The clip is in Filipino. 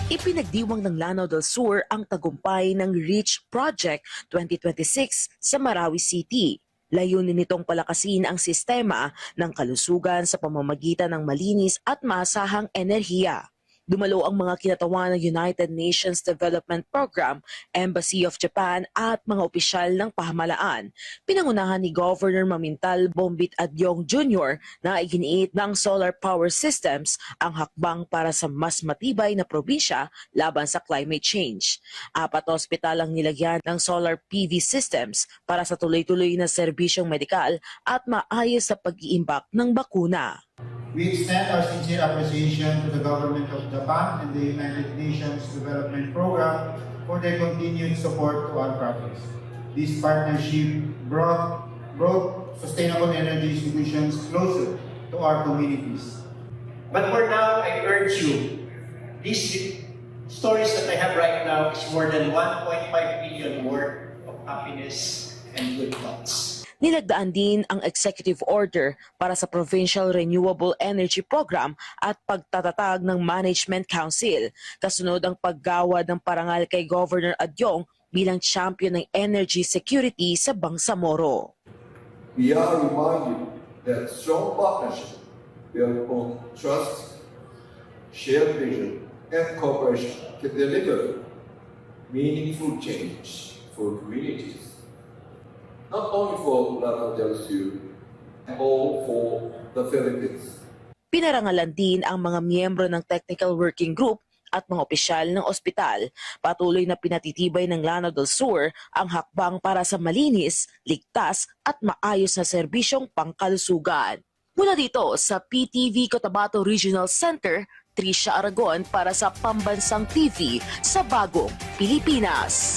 Ipinagdiwang ng Lanao del Sur ang tagumpay ng REACH Project 2026 sa Marawi City. Layunin nitong palakasin ang sistema ng kalusugan sa pamamagitan ng malinis at maasahang enerhiya. Dumalo ang mga kinatawan ng United Nations Development Program, Embassy of Japan at mga opisyal ng pamahalaan. Pinangunahan ni Governor Mamintal Bombit Adyong Jr. na iginiit ng solar power systems ang hakbang para sa mas matibay na probinsya laban sa climate change. 4 ospital ang nilagyan ng solar PV systems para sa tuloy-tuloy na serbisyong medikal at maayos sa pag-iimbak ng bakuna. We extend our sincere appreciation to the government of Japan and the United Nations Development Program for their continued support to our projects. This partnership brought sustainable energy solutions closer to our communities. But for now, I urge you, these stories that I have right now is more than 1.5 billion worth of happiness and good thoughts. Nilagdaan din ang executive order para sa Provincial Renewable Energy Program at pagtatatag ng Management Council. Kasunod ang paggawa ng parangal kay Governor Adyong bilang champion ng energy security sa Bangsamoro. We are reminded that strong partnership built on trust, shared vision, and cooperation can deliver meaningful change for communities. Not only for Lanao del Sur, all for the Philippines. Pinarangalan din ang mga miyembro ng Technical Working Group at mga opisyal ng ospital. Patuloy na pinatitibay ng Lanao del Sur ang hakbang para sa malinis, ligtas at maayos na serbisyong pangkalusugan. Mula dito sa PTV Cotabato Regional Center, Tricia Aragon para sa Pambansang TV sa Bagong Pilipinas.